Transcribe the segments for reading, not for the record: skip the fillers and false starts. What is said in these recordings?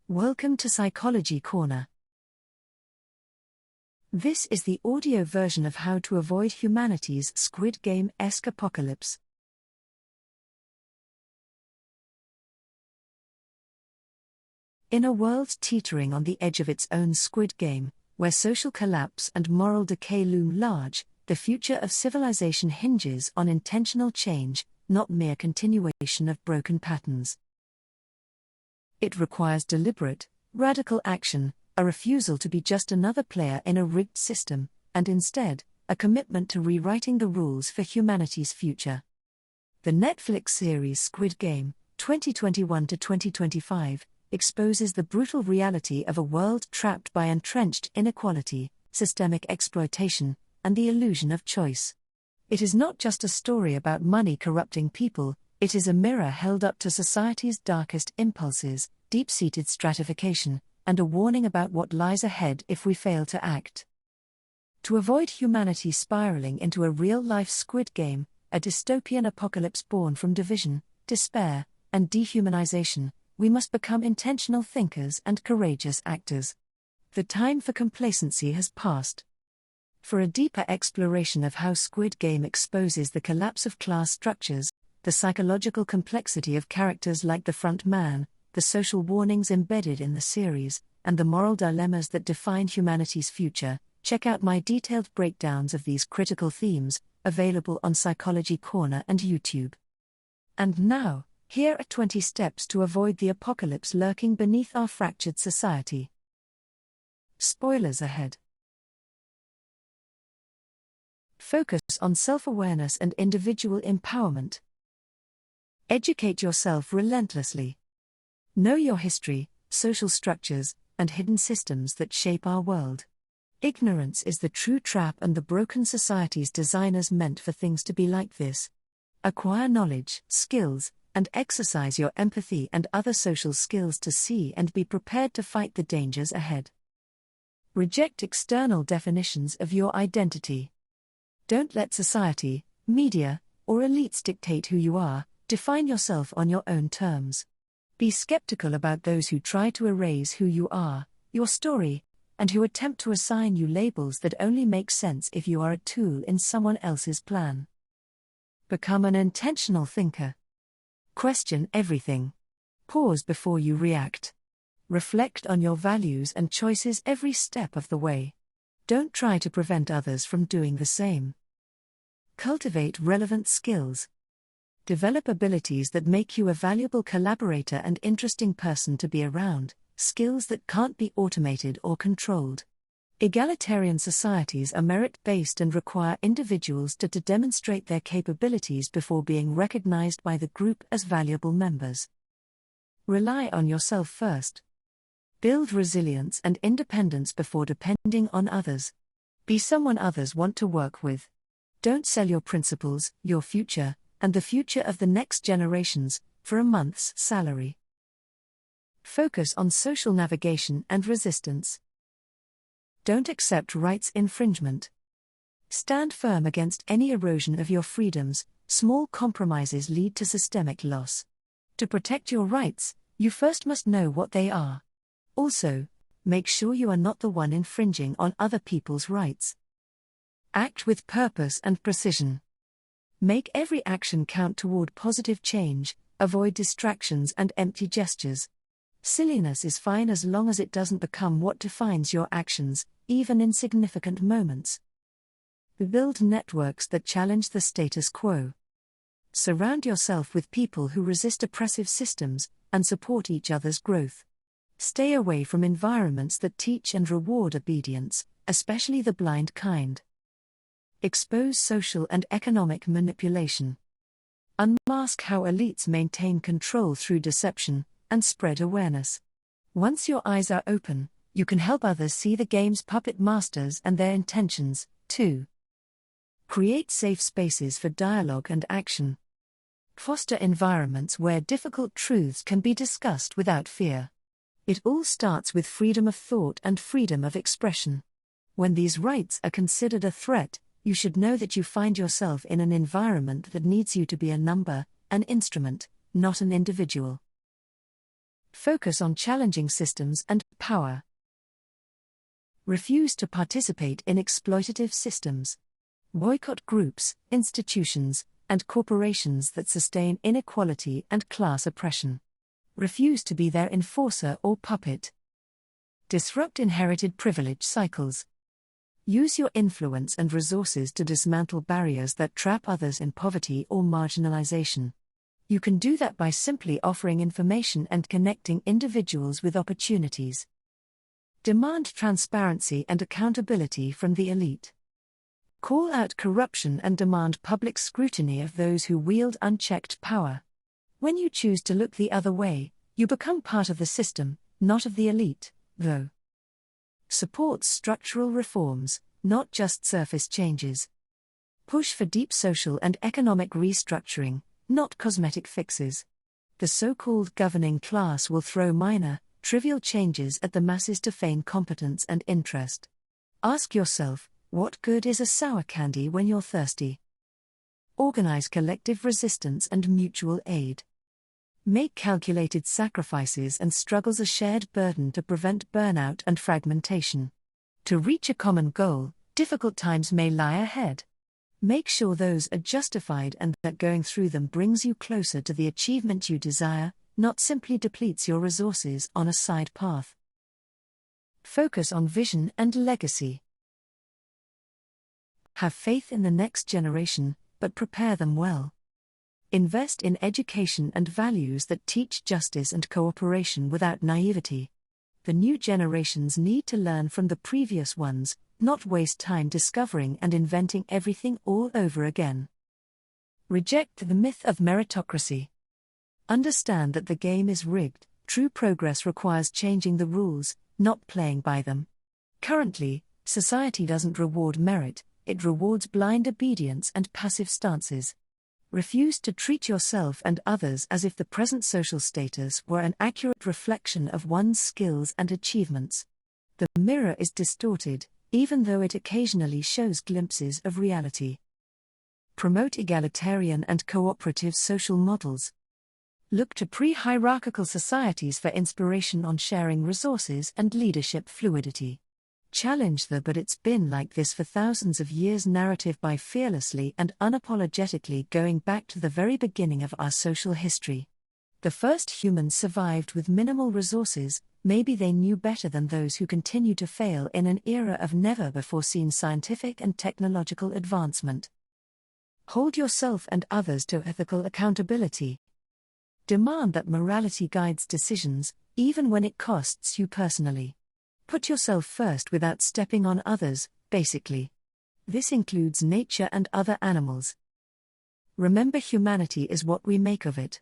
Welcome to Psychology Corner. This is the audio version of how to avoid humanity's Squid Game-esque apocalypse. In a world teetering on the edge of its own Squid Game, where social collapse and moral decay loom large, the future of civilization hinges on intentional change, not mere continuation of broken patterns. It requires deliberate, radical action, a refusal to be just another player in a rigged system, and instead, a commitment to rewriting the rules for humanity's future. The Netflix series Squid Game, 2021 to 2025, exposes the brutal reality of a world trapped by entrenched inequality, systemic exploitation, and the illusion of choice. It is not just a story about money corrupting people, it is a mirror held up to society's darkest impulses, deep-seated stratification, and a warning about what lies ahead if we fail to act. To avoid humanity spiraling into a real-life Squid Game, a dystopian apocalypse born from division, despair, and dehumanization, we must become intentional thinkers and courageous actors. The time for complacency has passed. For a deeper exploration of how Squid Game exposes the collapse of class structures, the psychological complexity of characters like the front man, the social warnings embedded in the series, and the moral dilemmas that define humanity's future, check out my detailed breakdowns of these critical themes, available on Psychology Corner and YouTube. And now, here are 20 steps to avoid the apocalypse lurking beneath our fractured society. Spoilers ahead. Focus on self-awareness and individual empowerment. Educate yourself relentlessly. Know your history, social structures, and hidden systems that shape our world. Ignorance is the true trap and the broken society's designers meant for things to be like this. Acquire knowledge, skills, and exercise your empathy and other social skills to see and be prepared to fight the dangers ahead. Reject external definitions of your identity. Don't let society, media, or elites dictate who you are. Define yourself on your own terms. Be skeptical about those who try to erase who you are, your story, and who attempt to assign you labels that only make sense if you are a tool in someone else's plan. Become an intentional thinker. Question everything. Pause before you react. Reflect on your values and choices every step of the way. Don't try to prevent others from doing the same. Cultivate relevant skills. Develop abilities that make you a valuable collaborator and interesting person to be around, skills that can't be automated or controlled. Egalitarian societies are merit-based and require individuals to demonstrate their capabilities before being recognized by the group as valuable members. Rely on yourself first. Build resilience and independence before depending on others. Be someone others want to work with. Don't sell your principles, your future, and the future of the next generations, for a month's salary. Focus on social navigation and resistance. Don't accept rights infringement. Stand firm against any erosion of your freedoms. Small compromises lead to systemic loss. To protect your rights, you first must know what they are. Also, make sure you are not the one infringing on other people's rights. Act with purpose and precision. Make every action count toward positive change, avoid distractions and empty gestures. Silliness is fine as long as it doesn't become what defines your actions, even in significant moments. Build networks that challenge the status quo. Surround yourself with people who resist oppressive systems and support each other's growth. Stay away from environments that teach and reward obedience, especially the blind kind. Expose social and economic manipulation. Unmask how elites maintain control through deception, and spread awareness. Once your eyes are open, you can help others see the game's puppet masters and their intentions, too. Create safe spaces for dialogue and action. Foster environments where difficult truths can be discussed without fear. It all starts with freedom of thought and freedom of expression. When these rights are considered a threat, you should know that you find yourself in an environment that needs you to be a number, an instrument, not an individual. Focus on challenging systems and power. Refuse to participate in exploitative systems. Boycott groups, institutions, and corporations that sustain inequality and class oppression. Refuse to be their enforcer or puppet. Disrupt inherited privilege cycles. Use your influence and resources to dismantle barriers that trap others in poverty or marginalization. You can do that by simply offering information and connecting individuals with opportunities. Demand transparency and accountability from the elite. Call out corruption and demand public scrutiny of those who wield unchecked power. When you choose to look the other way, you become part of the system, not of the elite, though. Support structural reforms, not just surface changes. Push for deep social and economic restructuring, not cosmetic fixes. The so-called governing class will throw minor, trivial changes at the masses to feign competence and interest. Ask yourself, what good is a sour candy when you're thirsty? Organize collective resistance and mutual aid. Make calculated sacrifices and struggles a shared burden to prevent burnout and fragmentation. To reach a common goal, difficult times may lie ahead. Make sure those are justified and that going through them brings you closer to the achievement you desire, not simply depletes your resources on a side path. Focus on vision and legacy. Have faith in the next generation, but prepare them well. Invest in education and values that teach justice and cooperation without naivety. The new generations need to learn from the previous ones, not waste time discovering and inventing everything all over again. Reject the myth of meritocracy. Understand that the game is rigged. True progress requires changing the rules, not playing by them. Currently, society doesn't reward merit, it rewards blind obedience and passive stances. Refuse to treat yourself and others as if the present social status were an accurate reflection of one's skills and achievements. The mirror is distorted, even though it occasionally shows glimpses of reality. Promote egalitarian and cooperative social models. Look to pre-hierarchical societies for inspiration on sharing resources and leadership fluidity. Challenge the "but it's been like this for thousands of years" narrative by fearlessly and unapologetically going back to the very beginning of our social history. The first humans survived with minimal resources. Maybe they knew better than those who continue to fail in an era of never-before-seen scientific and technological advancement. Hold yourself and others to ethical accountability. Demand that morality guides decisions, even when it costs you personally. Put yourself first without stepping on others, basically. This includes nature and other animals. Remember, humanity is what we make of it.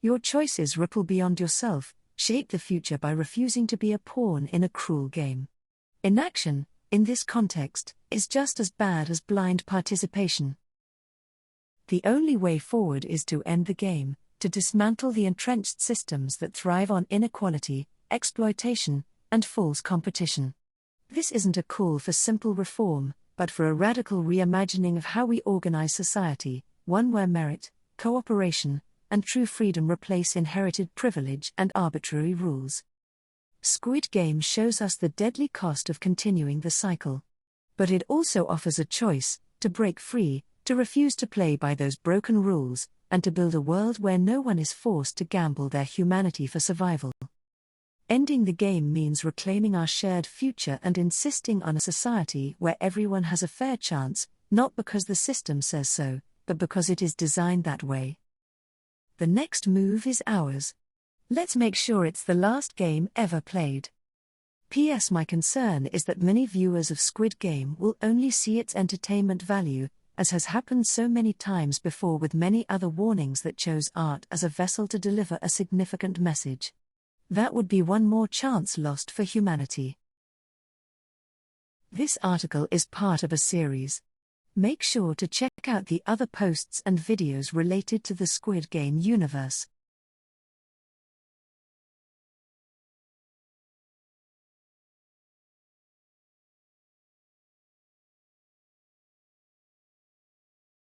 Your choices ripple beyond yourself. Shape the future by refusing to be a pawn in a cruel game. Inaction, in this context, is just as bad as blind participation. The only way forward is to end the game, to dismantle the entrenched systems that thrive on inequality, exploitation, and false competition. This isn't a call for simple reform, but for a radical reimagining of how we organize society, one where merit, cooperation, and true freedom replace inherited privilege and arbitrary rules. Squid Game shows us the deadly cost of continuing the cycle. But it also offers a choice: to break free, to refuse to play by those broken rules, and to build a world where no one is forced to gamble their humanity for survival. Ending the game means reclaiming our shared future and insisting on a society where everyone has a fair chance, not because the system says so, but because it is designed that way. The next move is ours. Let's make sure it's the last game ever played. P.S. My concern is that many viewers of Squid Game will only see its entertainment value, as has happened so many times before with many other warnings that chose art as a vessel to deliver a significant message. That would be one more chance lost for humanity. This article is part of a series. Make sure to check out the other posts and videos related to the Squid Game universe.